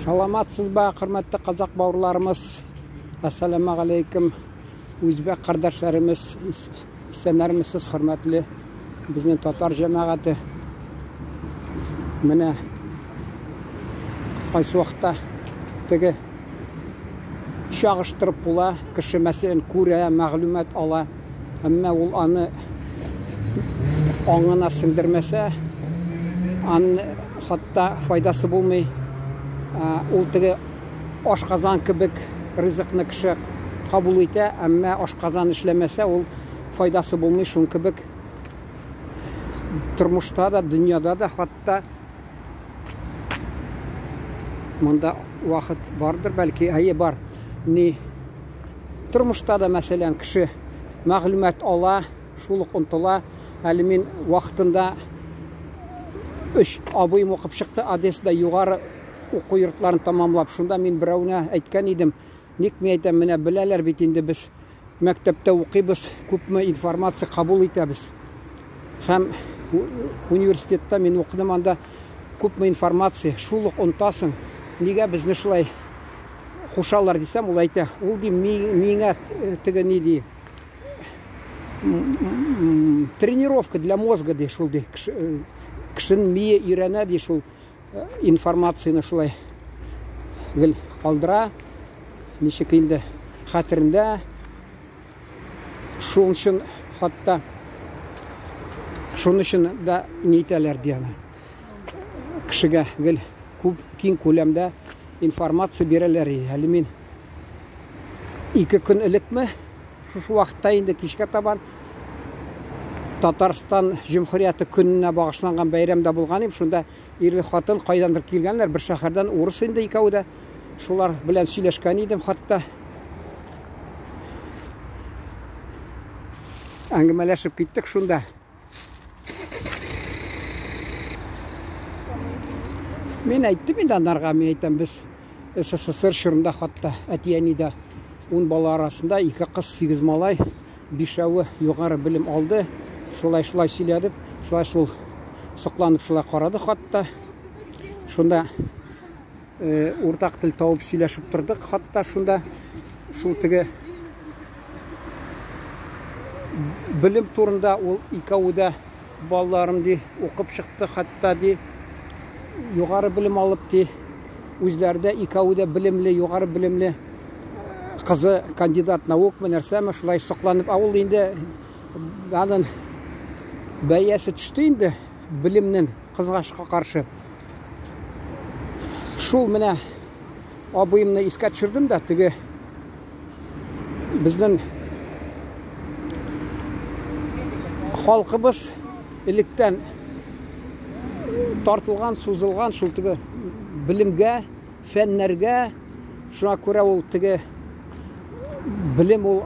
Саламатсыз ба, құрметті қазақ бауырларымыз. Ассаламағалейкум. Өзбек қардашларымыз, исәнәрмісіз, құрметлі біздің татар жамағаты. Міне қайсы уақытта тігі шағыштырып бұла, кіші мәселен көре, мәғлумат ала. Әмма ол аны аңына сіңдірмесе, аны хатта файдасы болмай, ол тігі ашқазан кібік ризықны кіші қабыл ете, әмма ашқазан ішлемесе, ол файдасы болмай, шын кібік тұрмышта да, дүнияда да, хатта мұнда уақыт бардыр, бәлки әйе бар. Не тұрмышта да мәселен кіші мәғлумат ала, шулық ұнтыла, әлі мен уақытында 3 абайым оқып шықты, Одессада жоғары оқу йортларын тамамлап, шунда мен бірауына айтқан едім, нек мен айтам, міне біләлер бит енді біз мәктепте оқимыз, көпме информация қабыл етеміз. Һәм университетте мен оқыдым, анда көпме информация, шулық ұнтасың, неге бізді шулай қошалар десем, ол айта, ол дей миңа тігі не дей, тренировка для мозга дей, шул дей, кішін мие үйрәнә дей, шул информацияны шулай гіл қалдыра, нешек енді қатырында, шуын үшін хатта шуын үшін да нейтәлер дейіні. Кішіге гіл көп кең көлемді информация берелер. Әлі мен 2 күн ілікмі, шушы уақытта енді кешке табан Татарстан Жемхұрияты күніне бағышланған бәйремде болған ем. Шында ерлі қатын қайдандыр келгенлер, бір шақырдан орыс енді екеуі. Шолар білән сөйлешкен едім, хатта әңгімелешіп кеттік. Шында мен айттым енді анарға, мен айтам, біз СССР шырында хатта әтиянида 10 бала арасында 2 қыз 8 малай, 5-ауы жоғары білім алды. Шулай сөйледіп, шулай сұқланып шулай қарады хатта. Шунда ортақ тіл тауып сөйлешіп тұрдық хатта. Шунда шул тігі білім турында ол екеуі де балаларым де оқып шықты хатта де, жоғары білім алып де, өздері де екеуі де білімлі, жоғары білімлі, қызы кандидат наук нәрсәме шулай сұқланып, ауыл енді аның бәйесі түсті енді білімнің қызғашқа қаршы. Шул міне абайымны еске түсірдім да, тігі біздің халқымыз иліктен тартылған, сузылған шул тігі білімге, фәннерге, шуңа көре ол тігі білім ол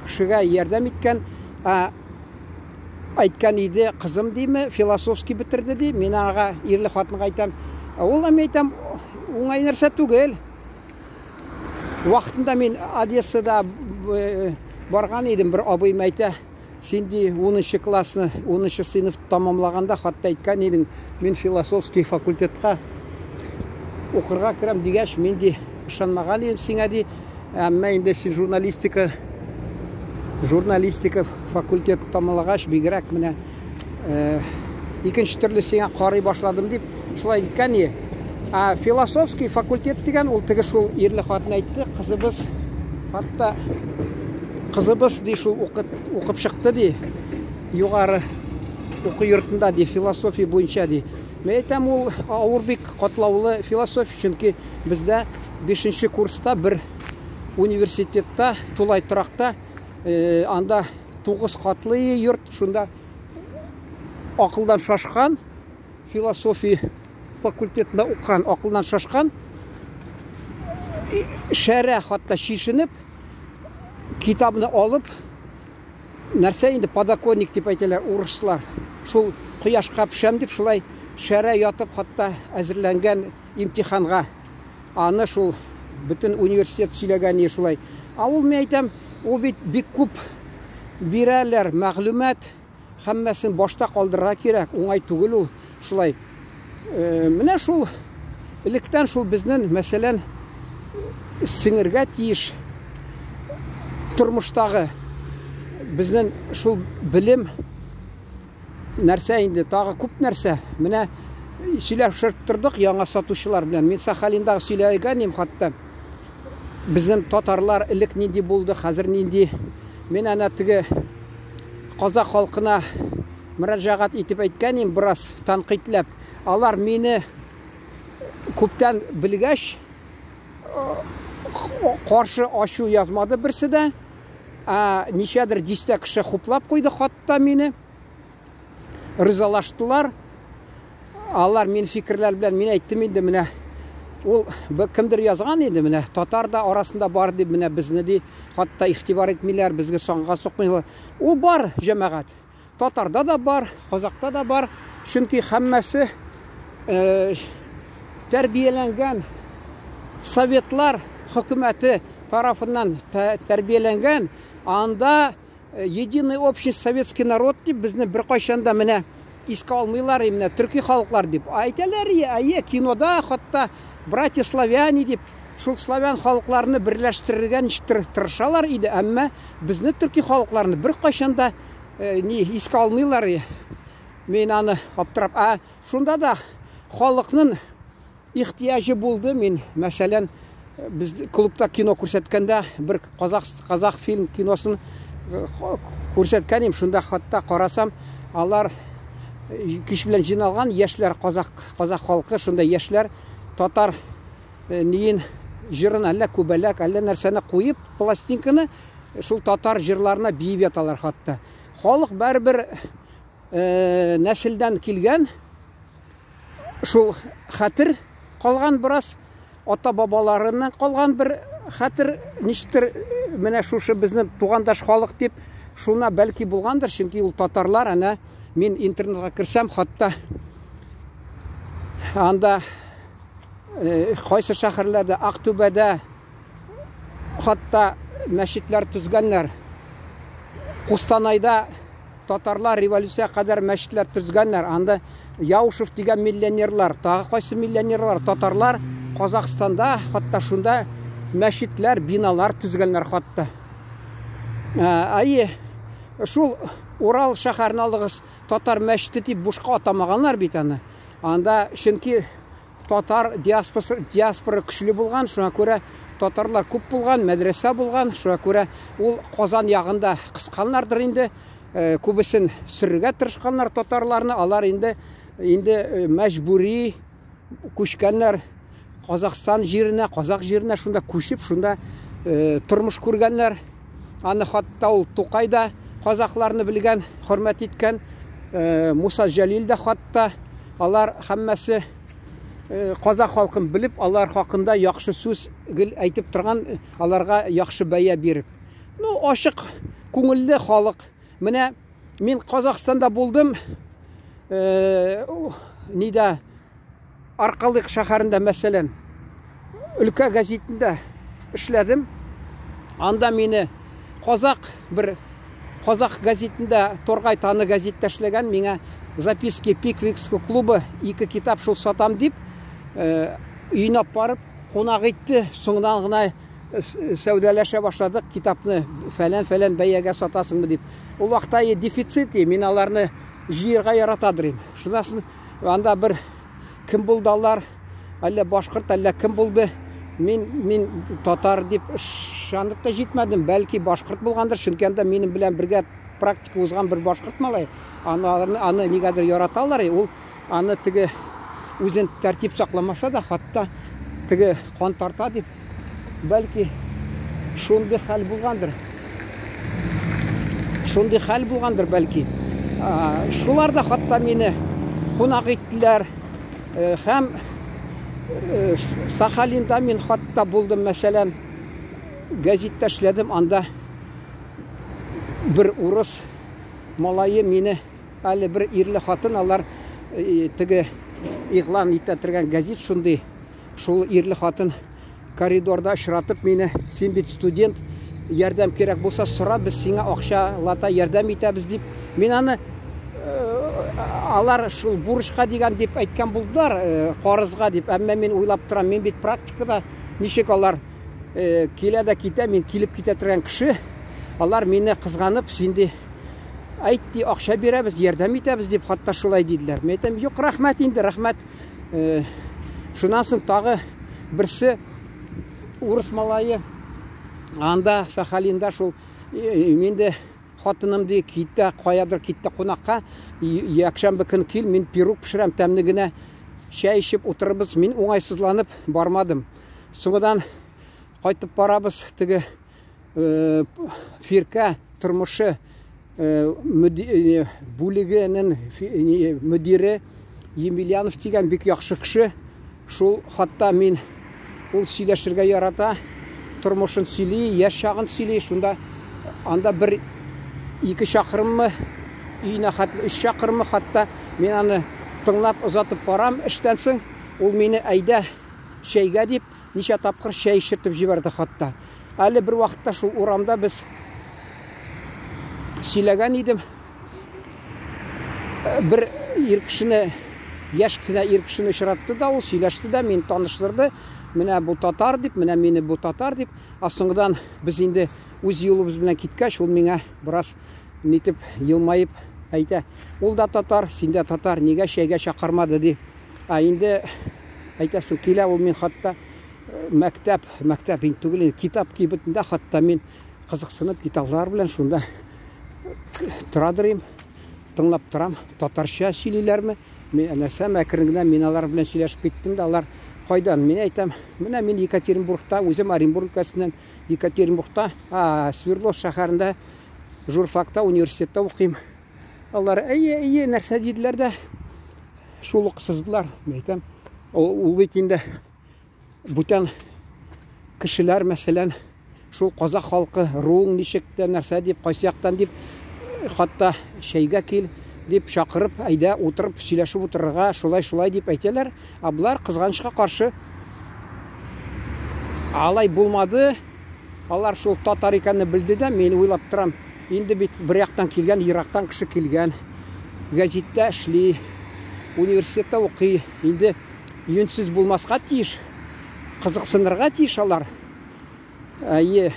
кішіге ярдәм еткен. Айтқан еді, қызым деймі, философский бітірді дей, мен аға ерлі қатынға айтам, ол әме айтам, оңай нәрсе түгел. Уақытында мен Одессада барған едім, бір абайым айта, сенде 10-шы классыны, 10-шы сынып тамамлағанда хатта айтқан едім, мен философский факультетқа оқырға кірем дегеш, мен де шанмаған едім сеңа де, әмі енді сен журналистика факультетін тамалағаш бигірәк міне екінші түрлі сеңа қарай башладым деп шылай еткен не. Философский факультет деген ол тігі шул ерлі қатын айтты, қызыбыз хатта қызыбыз дей шул оқып шықты дей, жоғары оқу йортында дей, философия бойынша дей. Мен айтам, ол ауырбек қатлаулы философия, чүнки бізде 5-ші курста бір университетта тулай тұрақта анда 9 қатлы йорт, шында ақылдан шашқан, философия факультетінде оқыған, ақылдан шашқан, шәрә хатта шешініп, китабыны алып, нәрсе енді подоконник деп айтылар, орысшылар, шул құяшқа пішем деп, шулай шәрә ятып, хатта әзірленген имтиханға. Аны шул бүтін университет сөйлеген не шулай. Ауыл мен айтам, ол бит бик көп бирәләр мәгълүмат, һәммәсен башта калдырырга кирәк, уңай түгел ул шулай. Менә шул Электән шул безнең, мәсәлән, сеңергә тиеш тормыштагы безнең шул белем нәрсә инде, тагы күп нәрсә. Менә сөйләшеп тордык яңа сатучылар белән. Мин Сахалиндагы сөйләгәнем, хатта безнең татарлар элек нинди булды, хәзер нинди. Мин ана теге Казак халкына мөрәҗәгать итеп әйткәнем, бераз танкыйтьләп. Алар мине күптән белгәч каршы ачу язмады берсе дә. Ничәдер дистә кеше хуплап куйды хатта мине. Ризалаштылар. Алар мин фикерләр белән мин әйттем инде, менә ул кемдер язган иде, менә татар да арасында бар дип, менә безне ди хатта игътибар итмиләр, безгә санга сукмыйлар. Ул бар җәмәгать. Татарда да бар, казакта да бар. Чөнки һәммәсе тәрбияләнгән, советлар хөкүмәте тарафыннан тәрбияләнгән. Анда единый общий советский народ дип безне бер кайчанда менә искә алмыйлар, менә төрки халыклар дип. Әйтәләр, кинода хатта братья славяне дип шул славян халыкларны берләштерергә тырышалар иде, әмма безне төрки халыкларны бер кайчанда искә алмыйлар. Мин аны аптырап, шунда да халыкның ихтияҗы булды. Мин, мәсәлән, biz klubda kino күрсәткәндә bir казак фильм киносын күрсәткәнем, шунда хатта карасам, алар киш белән җыйналган яшьләр, казак халкы, шунда яшьләр татар ниен җырын әллә күбәләк, әллә нәрсәне куеп, пластинканы шул татар җырларына биеп яталар хатта. Халык бер нәселдән килгән, шул хәтер калган бераз, ата-бабаларыннан калган бер хәтер, ништер менә шушы безнең тугандаш халык дип, шуна бәлки булгандыр, чөнки ул татарлар, ана мин интернетка кирсәм, хатта анда кайсы шәһәрләрдә, Актүбәдә хатта мәчетләр төзгәннәр. Кустанайда татарлар революция кадәр мәчетләр төзгәннәр. Анда Яушев дигән миллионерлар, тагы кайсы миллионерлар, татарлар Казакстанда хатта шунда мәчетләр, биналар төзгәннәр хатта. Шул Урал шәһәрен алыгыз, татар мәчете дип бушка атамаганнар бит аны. Анда чөнки татар диаспора көчле булган, шуңа күрә татарлар күп булган, мәдрәсә булган, шуңа күрә ул Казан ягында кысканнардыр инде, күбесен сөрергә тырышканнар татарларны. Алар инде мәҗбүри күчкәннәр Казакстан җиренә, казак җиренә, шунда күчеп, шунда тормыш күргәннәр. Аны хатта ул Тукайда казакларны белгән, хөрмәт иткән, Муса Җәлил дә хатта, алар һәммәсе казак халкын белеп, алар хакында яхшы сүз әйтеп торган, аларга яхшы бәя биреп. Ашык күңелле халык. Менә мин Казакстанда булдым, нидә Аркалык шәһәрендә, мәсәлән, өлкә гәзитендә эшләдем. Анда мине казак гәзитендә, Торгай таны гәзиттә эшләгән, миңа записки Пиквикский клубы 2 китап шул сатам дип, өйнә барып кунак итте. Соңдан гына сәүдәләшә башладык, китапны фәлән бәягә сатасыңмы дип. Ул вакытта дефицит, мин аларны җыярга яратадыр. Шунасын анда бер кем булды алар, әллә башкорт, әллә кем булды. Мин татар дип шандып та җитмәдем, бәлки башкорт булгандыр, чөнки анда минем белән бергә практика узган бер башкорт малай. Аны нигәдер яраталар, ул аны теге үзен тәртип сакламаса да, хатта теге кан тарта дип, бәлки шундый хәл булгандыр бәлки. Шулар да хатта мине кунак иттеләр. Һәм Сахалинда мин хатта булдым, мәсәлән, гәзиттә эшләдем. Анда бер урыс малайы мине, әле бер ирле хатын, алар теге игълан итә торган гәзит шундый. Шул ирле хатын коридорда очратып мине, син бит студент, ярдәм кирәк булса сора, без сиңа акчалата ярдәм итәбез дип. Мин аны алар шул бурышка дигән дип әйткән булдылар, карызга дип. Әмма мен уйлап торам, мен бит практикада ничек алар килә дә китә, мен килеп китә торган кеше, алар мине кызганып, синде әйтти, акча бирәбез, ярдәм итәбез дип хатта шулай диделәр. Мен әйтәм, юк, рәхмәт инде, рәхмәт. Шуннан соң тагы берсе урыс малайы анда Сахалинда шул менде хатынымды китә, каядыр китте кунакка, якшәмбе көн кил, мин пирог пешерәм, тәмле генә чәй эчеп утырыбыз. Мин уңайсызланып бармадым. Соңдан кайтып барабыз, теге фирка тормышы бүлегенең мөдире Емельянов дигән бик яхшы кеше. Шул хатта мин ул сөйләшергә ярата, тормышын сөйли, яшь чагын сөйли. Шунда анда бер 2 чакрыммы, өйнә хәтле 3 чакрыммы, хатта мен аны тыңлап озатып барам. Эштән соң ул мине әйдә чәйгә дип ничә тапкыр чәй эчертеп җибәрде хатта. Әле бер вакытта шул урамда без сөйләгән идем. Бер ир кешене, яшь кенә ир кешене очратты да, ул сөйләште дә, мин таныштырды. Менә бу татар дип, менә мине бу татар дип. Соңдан без инде үз юлыбыз белән киткәч, ул миңа бераз нитеп елмаеп әйтә, ул да татар, син дә татар, нигә чәйгә чакырмады ди. Инде әйтәсең килә, ул мин хатта мәктәп инде түгел, китап кибетендә хатта мин кызыксынып китаплар белән шунда торадырым, тыңлап торам, татарча сөйлиләрме? Мен нәрсә мәкрен генә мин алар белән сөйләшеп киттем дә, алар кайдан? Мин әйтәм, менә мин Екатеринбургта, үзем Оренбург өлкәсеннән, Екатеринбургта, Свердловск шәһәрендә журфакта, университетта укыйм. Алар әйе, нәрсә диделәр дә, шул ук сыздылар. Мен әйтәм, ул бит инде бүтән кешеләр, мәсәлән, шул казак халкы, руың ничек тә нәрсә дип, кайсы яктан дип, хатта чәйгә кил дип чакырып, әйдә утырып сөйләшеп утырырга, шулай дип әйтәләр. Булар кызганычка каршы алай булмады. Алар шул татар икәнне белде дә, мен уйлап торам, инде бит бер яктан килгән, ерактан кеше килгән, гәзиттә эшли, университетта укый, инде юнсез булмаска тиеш, кызыксынырга тиеш алар. Әйе,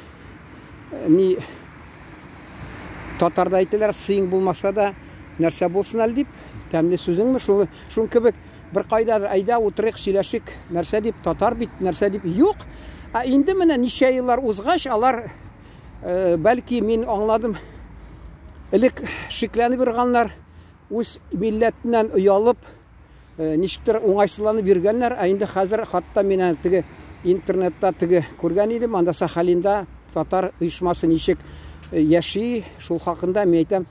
ни татарда әйтәләр, сыйың булмаса да нәрсә булсын әле дип, тәмле сүзеңме, шул кебек бер кайдадыр, әйдә утырыйк, сөйләшик, нәрсә дип, татар бит, нәрсә дип, юк. Инде менә ничә еллар узгач, алар бәлки мин аңладым, элек шикләнеп йөргәннәр, үз милләтеннән уялып, ничектер уңайсызланып йөргәннәр. Инде хәзер хатта мин теге интернетта теге күргән идем, анда Сахалинда татар оешмасы ничек яши, шул хакында мен әйтәм,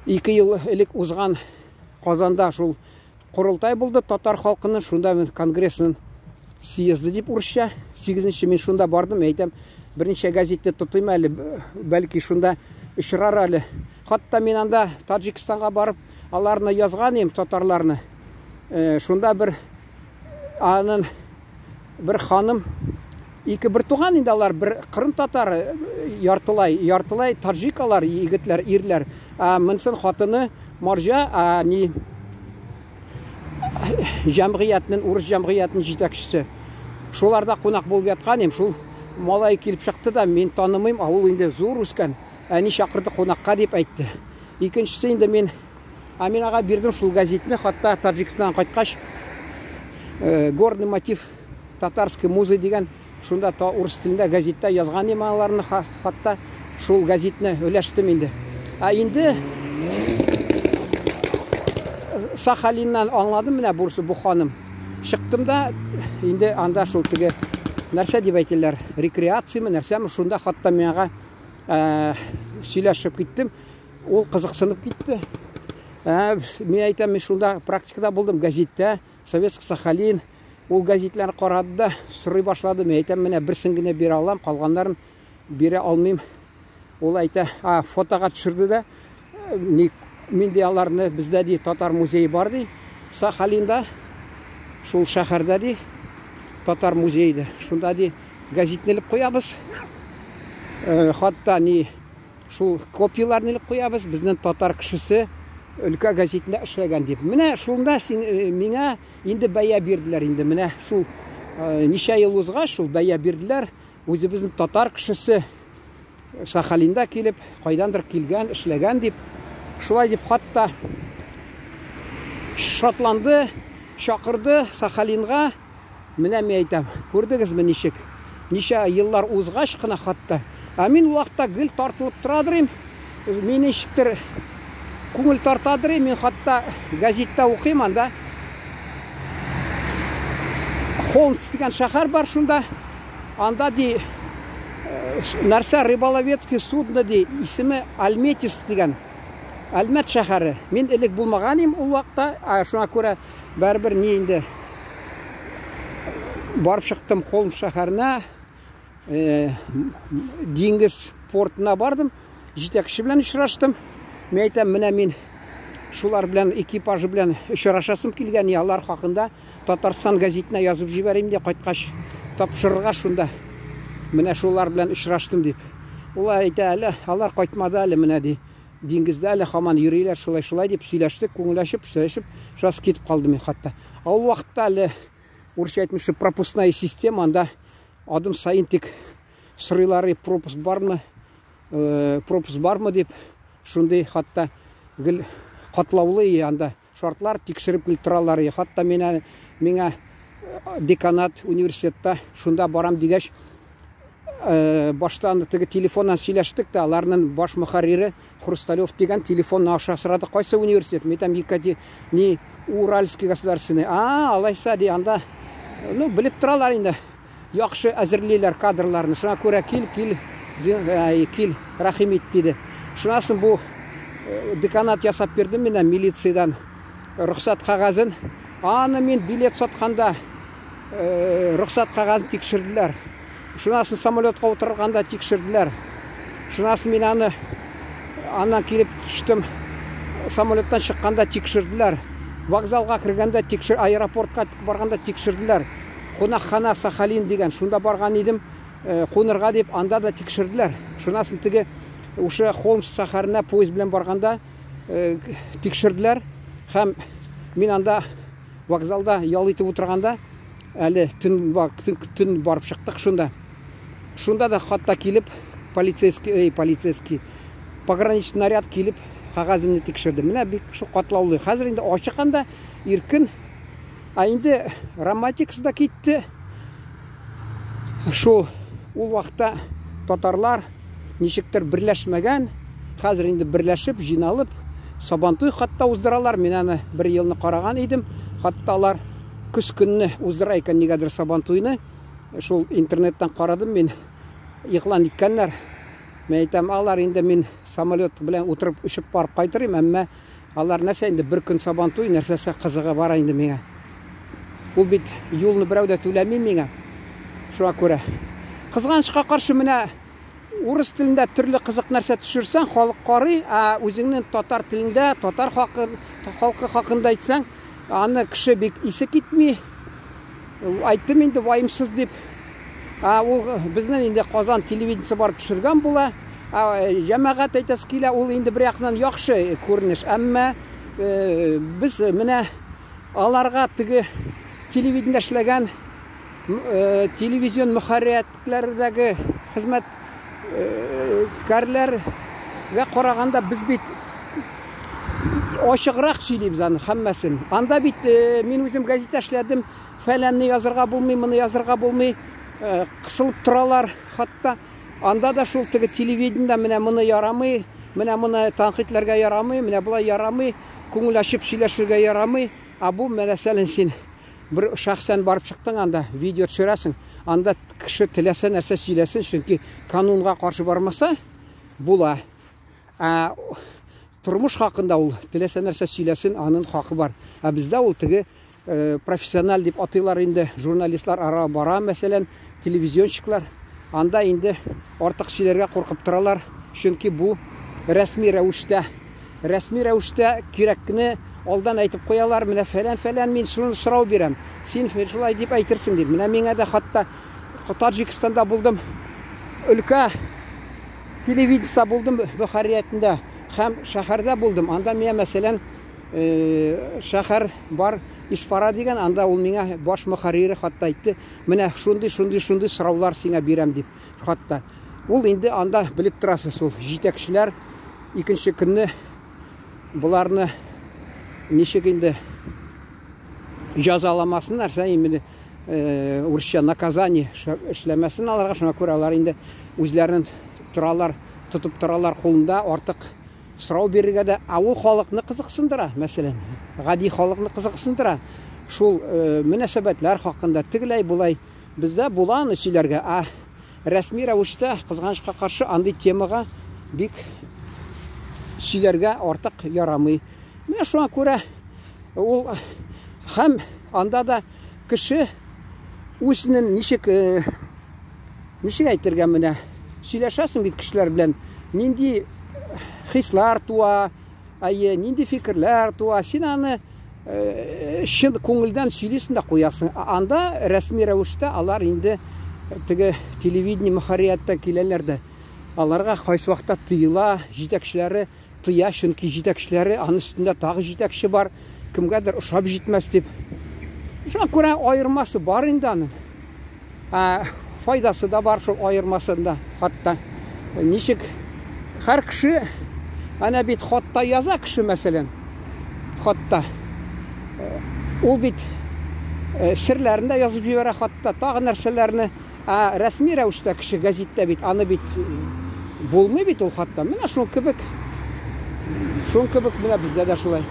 2 ел элек узган Казанда шул курылтай булды татар халкының, шунда мен конгрессын съезды дип урысча, 8-нче мен шунда бардым, әйтәм, берничә газетте тотыйм әле, бәлки шунда очрар әле. Хатта мен анда Таджикстанга барып, аларны язган идем, татарларны. Шунда бер аның бер ханым, 2 бер туган инде алар, бер Кырым татары, яртылай таджикалар, егетләр, ирләр. Монсын хатыны Марҗа, ни җәмгыятьнең, урыс җәмгыятьнең җитәкчесе. Шуларда кунак булып яткан идем, шул малай килеп чыкты да, мен танымыйм, ул инде зур үскән. Әни чакырды кунакка дип әйтте. Икенчесе инде мен ага бирдем шул газетны, хатта Таджикстаннан кайткач, горный мотив татарской музы дигән, шунда урыс телендә газетта язган идем аларны, хатта шул газетны өләштем инде. Инде Сахалиннан аңладым, менә бурсы бу ханым. Чыктым да, инде анда шул теге нәрсә дип әйтәләр, рекреацияме, нәрсәме, шунда хатта миңа сөйләшеп киттем. Ул кызыксынып китте. Мен әйтәм, мен шунда практикада булдым, газеттә, Советский Сахалин. Ул газетләрне карады да, сорый башлады. Мен әйтәм, менә берсен генә бирә алам, калганнарын бирә алмыйм. Ул әйтә, фотога төшерде дә, мин дә аларны, бездә ди татар музее бар ди, Сахалинда, шул шәһәрдә ди татар музейде. Шунда ди газетны илеп куябыз. Хатта ни шул копияларны илеп куябыз. Безнең татар кешесе өлкә газетінде эшләгән дип. Менә шунда миңа инде бәя бирделәр инде. Менә шул ничә ел узгач шул бәя бирделәр. Үзебезнең татар кешесе Сахалинда килеп, кайдандыр килгән, эшләгән дип. Шулай дип хатта шатланды, чакырды Сахалинга. Менә мен әйтәм, күрдегезме ничек? Ничә еллар узгач кына хатта. Мин вакытта гел тартылып торадыр. Мин ничектер күңел тартадыр. Мин хатта газетта укыйм анда. Холмс дигән шәһәр бар шунда. Анда ди нәрсә рыболовецкий судно ди, исеме Альметьевск дигән. Әлмәт шәһәре. Мин элек булмаган идем ул вакытта, шуңа күрә барыбер ни инде барып чыктым Холмс шәһәренә. Диңгез портына бардым. Җитәкче белән очраштым. Мен әйтәм, менә мин шулар белән экипажы белән очрашасым килгән, алар хакында Татарстан газетына язып җибәрим дип кайткач тапшырырга шунда. Менә шулар белән очраштым дип. Ул әйтә, әле алар кайтмады әле, менә ди. Диңгездә әле һаман йөриләр, шулай дип сөйләштек, күңелләшеп, шас китеп калды мин хатта. Ул вакытта әле урысча әйтмешчә пропускная система, анда адым сайын тик сорыйлар, пропуск бармы дип, шундый хатта гел катлаулы анда шартлар тикшереп кил торалар. Хатта миңа деканат университетта шунда барам дигәч, баштан теге телефоннан сөйләштек тә, аларның баш мөхәррире Хрусталев дигән телефонны аша сорады, кайсы университет? Мен әйтәм, ни Уральский государственный. Алайса ди, анда белеп торалар инде. Яхшы әзерлиләр кадрларны. Шуңа күрә кил, рәхим ит диде. Шунасын бу деканат ясап бирде менә милициядан рөхсәт кагазын. Аны мин билет сатканда рөхсәт кагазын тикшерделәр. Шунасын самолетка утырганда тикшерделәр. Шунасын мин аннан килеп төштем. Самолеттан чыкканда тикшерделәр. Вокзалга кергәндә аэропортка барганда тикшерделәр. Кунакхана Сахалин дигән, шунда барган идем, кунырга дип, анда да тикшерделәр. Шунасын теге ушы Холмс шәһәренә поезд белән барганда тикшерделәр. Һәм мин анда вокзалда ял итеп утырганда, әле төн барып чыктык шунда. Шунда да хатта килеп полицейский пограничный наряд килеп кагазымны тикшерде. Менә бик шу катлаулы. Хәзер инде ачыкканда иркен, инде романтикасы да китте. Шу ул вакытта татарлар ничектер берләшмәгән. Хәзер инде берләшеп, җыйналып, Сабантуй хатта уздыралар. Мен аны бер елны караган идем. Хатта алар көз көнне уздыра икән нигәдер Сабантуйны. Шул интернеттан карадым, мен игълан иткәннәр. Мен әйтәм, алар инде мин самолет белән утырып очып барып кайтырым, әмма алар нәрсә инде бер көн Сабантуй нәрсәсе кызыгы бара инде миңа. Ул бит юлны берәү дә түләми миңа. Шуңа күрә кызганычка каршы менә урыс телендә төрле кызык нәрсә төшерсәң, халык карый, үзеңнең татар телендә, татар халкы хакында әйтсәң, аны кеше бик исе китми. Айттым инде ваимсыз дип. Ул безнең инде Казан телевидениесе барып төшергән була. Җәмәгать әйтәсе килә, ул инде бер яктан яхшы күренеш, әмма без менә аларга теге телевидениедә эшләгән телевизион мөхәрриятләрдәге хезмәткәрләргә караганда без бит ачыграк сөйлибез аны һәммәсен. Анда бит мин үзем газета эшләдем, фәләнне язырга булмый, моны язырга булмый, кысылып торалар. Хатта анда да шул теге телевидениедә менә моны ярамый, менә моны тәнкыйтьләргә ярамый, менә булай ярамый, күңел ачып сөйләшергә ярамый. Бу мәсәлән син бер шәхсән барып чыктың, анда видео төшерәсең, анда кеше теләсә нәрсә сөйләсен, чөнки канунга каршы бармаса була. Тормыш хакында ул теләсә нәрсә сөйләсен, аның хакы бар. Бездә ул теге профессиональ дип атыйлар инде, журналистлар ара бара, мәсәлән, телевизионщиклар, анда инде артык сөйләргә куркып торалар, чөнки бу рәсми рәвештә кирәкне алдан әйтеп куялар. Менә фәлән мин шуны сорау бирәм, син шулай дип әйтерсең дип. Менә миңа да хатта Таҗикстанда булдым, өлкә телевидениесе булдым Бөхариятында. һәм шәһәрдә булдым. Анда миңа мәсәлән шәһәр бар Исфара дигән, анда ул миңа баш мөхәррире хатта әйтте, менә шундый сораулар сиңа бирәм дип хатта. Ул инде анда белеп торасыз, ул җитәкчеләр икенче көнне буларны ничек инде җәзаламасыннар, инде урысча наказание эшләмәсен аларга, шуңа күрә алар инде үзләрен тотып торалар кулында, артык сорау бирергә дә, ул халыкны кызыксындыра, мәсәлән, гади халыкны кызыксындыра. Шул мөнәсәбәтләр хакында тегеләй булай бездә буланы сөйләргә, рәсми рәвештә кызганычка каршы андый темага бик сөйләргә артык ярамый. Менә шуңа күрә ул һәм анда да кеше үзенең ничек әйтергә, менә сөйләшәсең бит кешеләр белән, нинди хислар туа, нинди фикерләр туа, син аны шын күңелдән сөйлисең дә куясың. Анда рәсми рәвештә алар инде теге телевидение мөхәррияттә киләләр дә, аларга кайсы вакытта тыела, җитәкчеләре тыя, чөнки җитәкчеләре аның өстендә тагы җитәкче бар, кемгәдер ошап җитмәс дип. Шуңа күрә аермасы бар инде аның. Файдасы да бар шул аермасында. Хатта ничек һәр кеше ана бит хатта яза кеше, мәсәлән, хатта ул бит серләрен дә язып җибәрә, хатта тагы нәрсәләрне, рәсми рәвештә кеше гәзиттә бит аны бит булмый бит ул хатта. Менә шул кебек менә бездә дә шулай.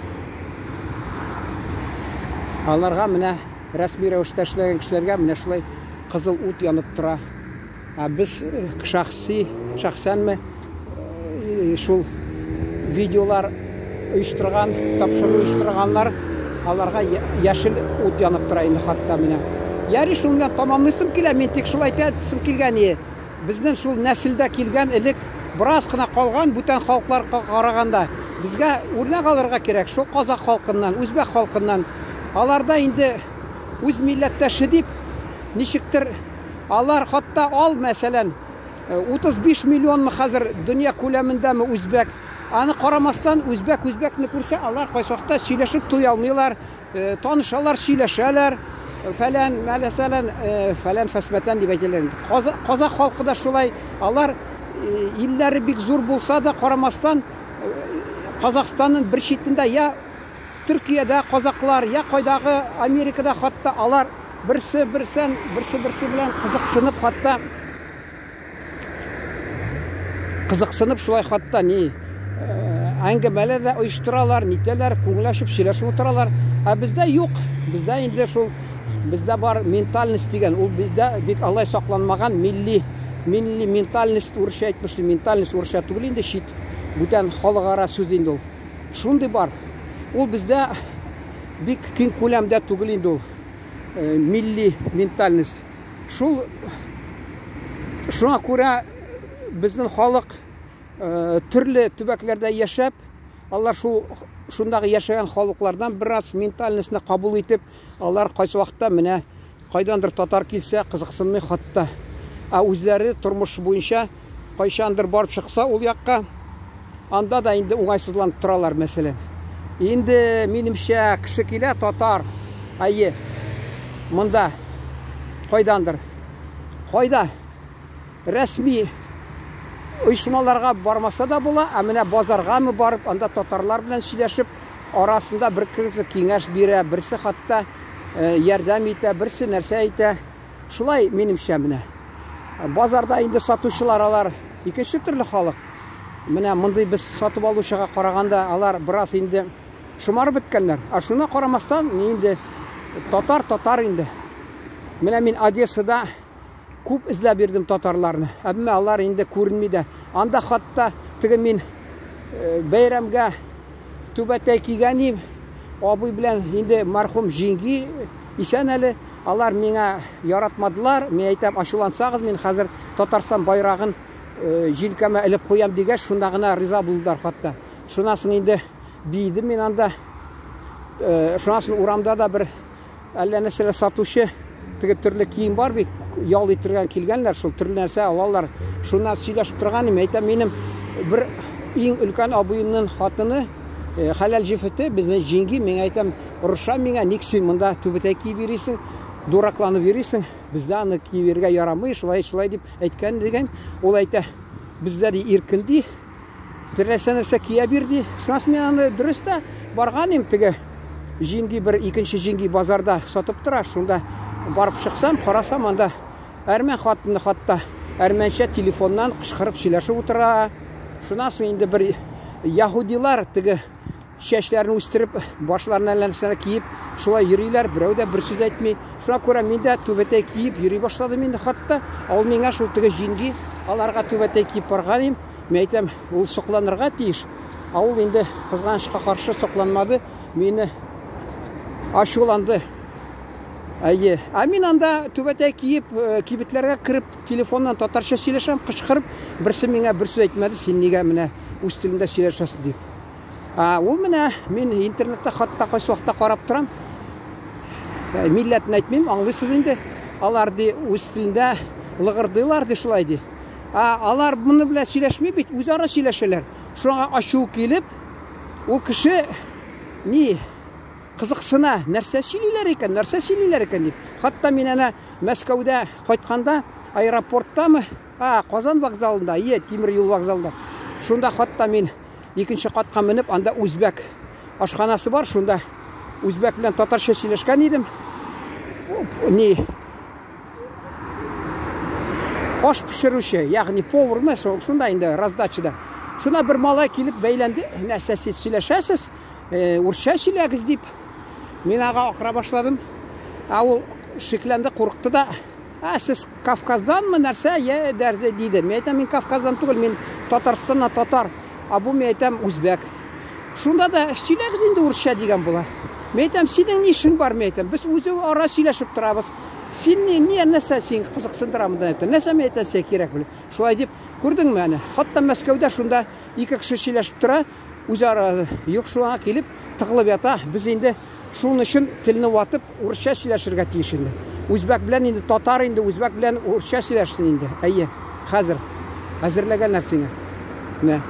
Аларга менә рәсми рәвештә эшләгән кешеләргә менә шулай кызыл ут янып тора. Без шәхсәнме шул видеолар оештырган, тапшыру оештырганнар, аларга яшел ут янып тора инде хатта менә. Ярый, шул белән тамамлыйсым килә, мин тик шулай әйтәсем килгән. Безнең шул нәселдә килгән элек бераз кына калган бүтән халыкларга караганда безгә үрнәк алырга кирәк. Шул казак халкыннан, үзбәк халкыннан. Аларда инде үз милләттәше дип ничектер алар хатта мәсәлән 35 миллионмы хәзер дөнья күләмендәме үзбәк. Аны карамастан үзбәкне күрсә, алар кайсы вакытта сөйләшеп туя алмыйлар, танышалар, сөйләшәләр. Фәлән фәсбәтән дип әйтәләр. Казак халкы да шулай. Алар илләре бик зур булса да карамастан Казакстанның бер читендә я Төркиядә казаклар, я кайдагы Америкада хатта алар берсе белән кызыксынып, хатта кызыксынып шулай хатта әңгәмәләр дә оештыралар, нитәләр, күңелләшеп сөйләшеп утыралар. Бездә юк. Бездә инде шул бездә бар ментальность дигән, ул бездә бик алай сакланмаган милли ментальность, урысча әйтмешли, ментальность урысча түгел инде, чит бүтән халыкара сүз инде ул. Шундый бар. Ул бездә бик киң күләмдә түгел инде ул. Милли ментальность. Шуңа күрә безнең халык төрле төбәкләрдә яшәп, алар шундагы яшәгән халыклардан бераз ментальностьны кабул итеп, алар кайсы вакытта менә кайдандыр татар килсә кызыксынмый хатта. Үзләре тормыш буенча кайчандыр барып чыкса ул якка, анда да инде уңайсызланып торалар, мәсәлән. Инде минемчә кеше килә татар, монда кайдандыр. Кайда рәсми оешмаларга бармаса да була, менә базаргамы барып, анда татарлар белән сөйләшеп, арасында бер киңәш бирә, берсе хатта ярдәм итә, берсе нәрсә итә. Шулай минемчә менә. Базарда инде сатучылар алар икенче төрле халык. Менә мондый без сатып алучыга караганда алар бераз инде шумар беткәннәр. Шуңа карамастан инде татар инде. Менә мин Одессада күп эзләп бирдем татарларны. Әмма алар инде күренми дә. Анда хатта теге мин бәйрәмгә түбәтәй кигәнем, абый белән инде мәрхүм җиңги исән әле, алар миңа яратмадылар. Мин әйтәм, ачулансагыз, мин хәзер Татарстан байрагын җилкәмә элеп куям дигәч, шунда гына риза булдылар хатта. Шунасын инде бидем мин анда. Шунасын урамда да бер әллә нәрсә сатучы, теге төрле кием бар бит, ял итергән килгәннәр, шул төрле нәрсә алалар. Шуннан сөйләшеп торган идем, әйтәм, минем бер иң өлкән абыемның хатыны хәләл җифете, безнең җиңги, мен әйтәм, орыша миңа, ник син монда түбәтәй киеп йөрисең, дуракланып йөрисең, бездә аны киергә ярамый, шулай дип әйткән дигән. Ул әйтә, бездә иркен ди, теләсә нәрсә кия бир ди. Шуннан мен аны дөрес тә барган идем, теге җиңги, бер икенче җиңги базарда сатып тора, шунда барып чыксам, карасам, анда әрмән хатыны хатта әрмәнчә телефоннан кычкырып сөйләшеп утыра. Шуннан соң инде бер яһудилар теге чәчләрен үстереп, башларына нәрсә киеп, шулай йөриләр, берәү дә бер сүз әйтми. Шуңа күрә мин дә түбәтәй киеп йөри башладым инде хатта. Ул миңа шул теге җиңги, аларга түбәтәй киеп барган идем. Мен әйтәм, ул сокланырга тиеш. Ул инде кызганычка каршы сокланмады, мине ачуланды. Әйе, мин анда түбәтәй киеп, кибетләргә кереп, телефоннан татарча сөйләшәм, кычкырып, берсе миңа бер сүз әйтмәде, син нигә менә үз телендә сөйләшәсең дип. Ул менә мин интернетта хатта кайсы вакытта карап торам. Милләтен әйтмим, аңлыйсыз инде. Алар ди үз телендә лыгырдыйлар ди, шулай ди. Алар моны белән сөйләшми бит, үзара сөйләшәләр. Шуңа ачу килеп, ул кеше ни кызыксына, нәрсә сөйлиләр икән дип. Хатта мин әнә Мәскәүдә кайтканда, аэропорттамы, Казан вокзалында, тимер юл вокзалында. Шунда хатта мин икенче катка менеп, анда үзбәк ашханасы бар, шунда үзбәк белән татарча сөйләшкән идем. Ни аш пешерүче, ягъни повармы, шунда инде раздачада. Шуна бер малай килеп бәйләнде, нәрсә сез сөйләшәсез, урысча сөйләгез дип. Мин ага акыра башладым. Ул шикләнде, курыкты да. Сез Кавказданмы, нәрсә, дәрзе диде. Мен әйтәм, мин Кавказдан түгел, мин Татарстаннан татар. Бу мен әйтәм, үзбәк. Шунда да сөйләгез инде урысча дигән була. Мен әйтәм, синең ни эшең бар, мен әйтәм. Без үзе ара сөйләшеп торабыз. Син нәрсә син кызыксындырамы да әйтәм. Нәрсә мен әйтсә кирәк бил. Шулай дип, күрдеңме аны? Хатта Мәскәүдә шунда ике кеше сөйләшеп тора, үзара юк шуңа килеп тыгылып ята. Без инде шуның өчен телне ватып урысча сөйләшергә тиеш инде. Үзбәк белән инде татар, инде үзбәк белән урысча сөйләшсен инде. Әйе, хәзер әзерләгәннәр сине. Менә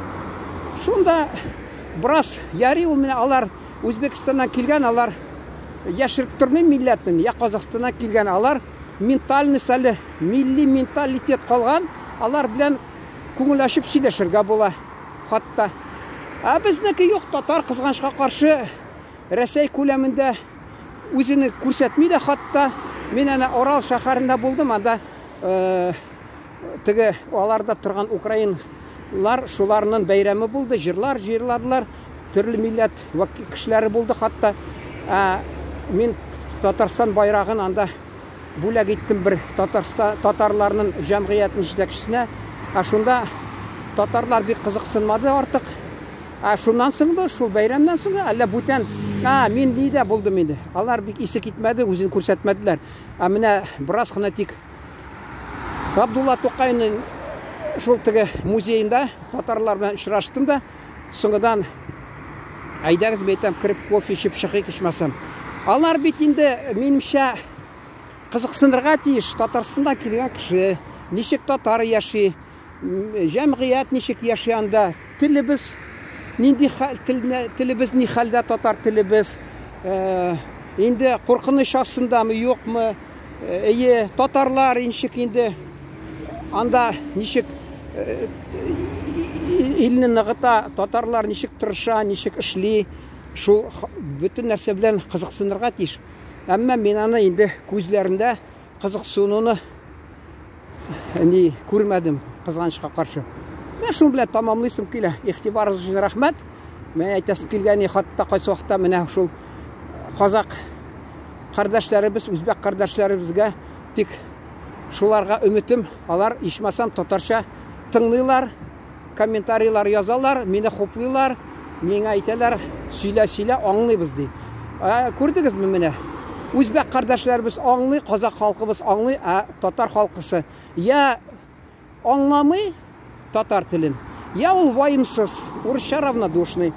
шунда брас яри ул менә алар Үзбәкстаннан килгән, алар яшереп тормый милләтен, я Казакъстаннан килгән, алар ментальность әле, милли менталитет калган, алар белән күңелләшеп сөйләшергә була хатта. Безнеке юк, татар кызганычка каршы Рәсәй күләмендә үзене күрсәтми дә хатта. Мин әнә Орал шәһәрендә булдым, анда теге аларда торган украинлар, шуларның бәйрәме булды, җырлар җырладылар, төрле милләт кешеләре булды хатта. Мин Татарстан байрагын анда бүләк иттем бер татарларның җәмгыятьнең җитәкчесенә. Шунда татарлар бик кызыксынмады артык. Шуннан соң шул бәйрәмнән соң әллә бүтән мин нидә булдым инде. Алар бик исе китмәде, үзен күрсәтмәделәр. Менә бераз гына тик Абдулла Тукайның шул теге музейында татарлар белән очраштым да, соңгыдан әйдәгез бейтәм кирип кофе эчеп чыгыйк ичмәсәм. Алар бит инде минемчә кызыксынырга тиеш. Татарстанда килгән кеше, ничек татар яши, җәмгыять ничек яши анда, телебез нинди телебез ни хәлдә, татар телебез, инде куркыныч астындамы, юкмы, татарлар ничек инде анда ничек илне ныгыта, татарлар ничек тырыша, ничек эшли, шул бөтен нәрсә белән кызыксынырга тиеш. Әмма мин аны инде күзләрендә кызыксынуны ни күрмәдем, кызганычка каршы. Мен шуның белән тамамлыйсым килә. Игътибарыгыз өчен рәхмәт. Мен әйтәсем килгән хатта кайсы вакытта менә шул казак кардәшләребез, үзбәк кардәшләребезгә тик шуларга өметим, алар ичмасам татарча тыңлыйлар, комментарийлар язалар, мине хуплыйлар, миңа әйтәләр, сөйлә, аңлыйбыз ди. Күрдегезме менә? Үзбәк кардәшләребез аңлый, казак халкыбыз аңлый, татар халкысы я аңламый татар телен. Я ул ваимсыз, урысча равнодушный.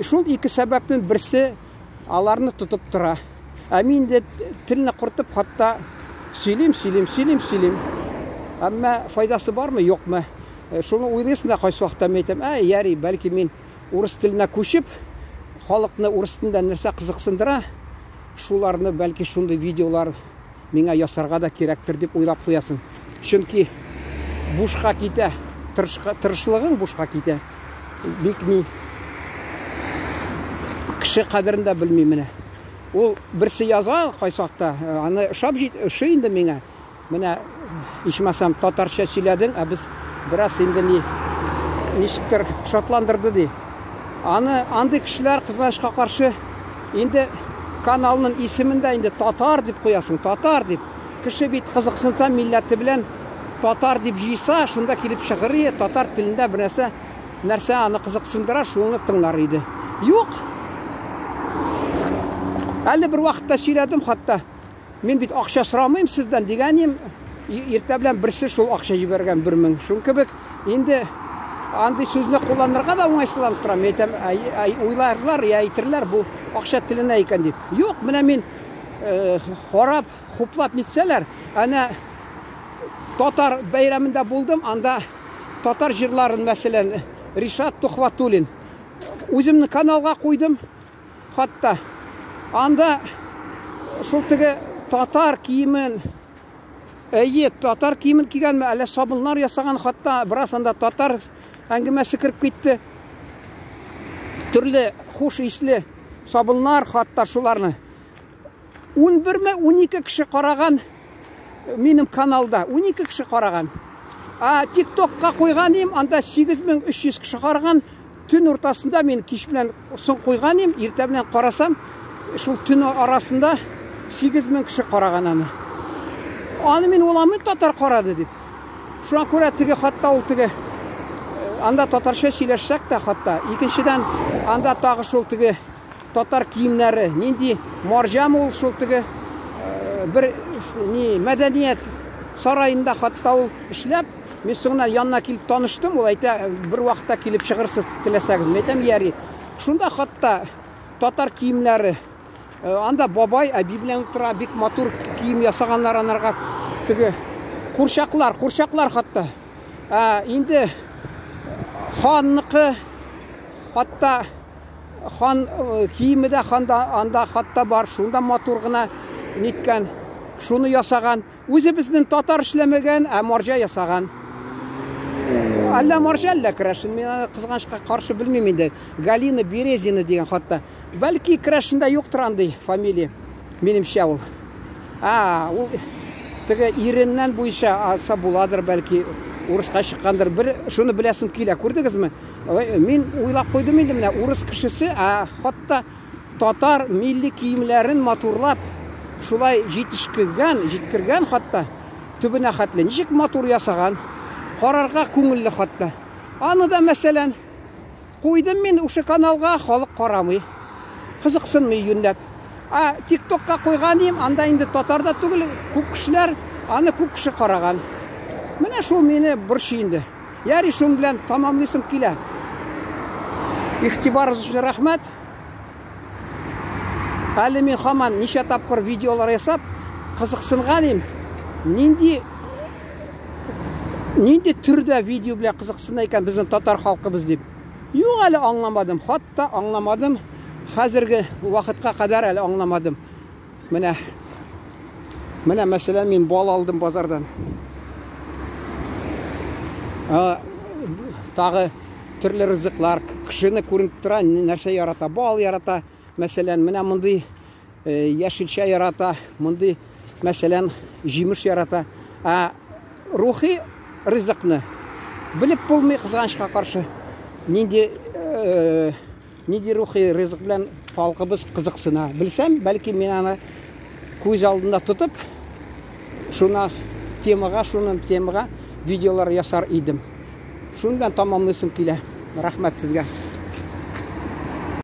Шул ике сәбәптән берсе аларны тотып тора. Мин дә телне куртып хатта сөйлим. Әмма файдасы бармы, юкмы? шуны уйлайсың да кайсы вакытта мен әйтәм, яри, бәлки мен урыс теленә күчеп, халыкны урыс телендә нәрсә кызыксындыра, шуларны бәлки шундый видеолар миңа ясарга да кирәктер дип уйлап куясың. Чөнки бушка китә, тырышлыгың бушка китә. Бик ни кеше кадерен дә белми менә. Ул берсе яза кайсы вакытта, аны шап җит инде миңа. Менә ичмасам татарча сөйләдең, без бераз инде ничектер шатландырды ди. Аны андый кешеләр кызганычка каршы инде каналның исемендә инде татар дип куясың, татар дип. Кеше бит кызыксынса милләте белән татар дип җыйса, шунда килеп чыгыр, татар телендә бер нәрсә аны кызыксындыра, шуны тыңлар иде. Юк. Әле бер вакытта сөйләдем, хатта мен бит акча сорамыйм сездән дигәнем, иртә белән берсе шул акча җибәргән 1000. Шун кебек инде андый сүзне кулланырга да уңайсызланып торам. Әйтәм, уйларлар, әйтерләр бу акча теленә икән дип. Юк, менә мин харап, хуплап нитсәләр, ана татар бәйрәмендә булдым, анда татар җырларын, мәсәлән, Ришат Тухватуллин үземне каналга куйдым. Хатта анда шул теге татар киемен, татар киемен кигәнме, әле сабыннар ясаган, хатта бераз анда татар әңгәмәсе кирип китте. Төрле хуш исле сабыннар, хатта шуларны 11-12 кеше караган минем каналда, 12 кеше караган. TikTokка куйганым, анда 8300 кеше караган. Төн уртасында мен кич белән соң куйганым, иртә белән карасам, шул төн арасында 8000 кеше караган аны. Аны мен уламын татар карады дип. Шуңа күрә теге хатта ул теге анда татарча сөйләшсәк тә, хатта икенчедән анда тагы шул теге татар киемнәре, нинди марҗам ул шул теге бер мәдәният сарайында хатта ул эшләп, мен соңыннан янына килеп таныштым, ул әйтә, бер вакытта килеп чыгырсыз теләсәгез. Мен әйтәм, яри. Шунда хатта татар киемнәре, анда бабай әби белән тора, бик матур кием ясаганнар анарга, теге курчаклар хатта. Инде ханныкы, хатта хан киеме дә анда хатта бар, шунда матур гына ниткән, шуны ясаган. Үзе безнең татар эшләмәгән, марҗа ясаган. Әллә марҗа, әллә крашен, мен аны кызганычка каршы белмим инде. Галина Березина дигән хатта. Бәлки крашында юктыр андый фамилия. Минемчә ул. Ул теге иреннән буйча аса буладыр, бәлки урыска чыккандыр. Бер шуны беләсем килә, күрдегезме? Мин уйлап куйдым инде, менә урыс кешесе, хатта татар милли киемнәрен матурлап, шулай җиткергән хатта төбенә хәтле. Ничек матур ясаган? Карарга күңелле хатта. Аны да мәсәлән куйдым мин ушы каналга, халык карамый. Кызыксынмый юнлап. TikTokка куйганым, анда инде татарда түгел, күп кешеләр, аны күп кеше караган. Менә шул мине борчый инде. Яри, шун белән тамамлыйсым килә. Игътибарыгыз өчен рәхмәт. Әле мин һаман ничә тапкыр видеолар ясап, кызыксынганым. Нинди төрдә видео белән кызыксына икән безнең татар халкыбыз дип. Юк, әле аңламадым, хатта аңламадым. Хәзерге вакытка кадәр әле аңламадым. Менә мәсәлән, мин бал алдым базардан. Тагы төрле ризыклар, кешене күренеп тора, нәрсә ярата, бал ярата. Мәсәлән, менә мондый яшелчә ярата, мондый мәсәлән җимеш ярата. Рухи ризыкны белеп булмый, кызганычка каршы. Нинди рухи ризык белән халкыбыз кызыксына. Белсәм, бәлки мен аны күз алдында тотып, шуны темага видеолар ясар идем. Шуны белән тамамлыйсым килә. Рәхмәт сезгә.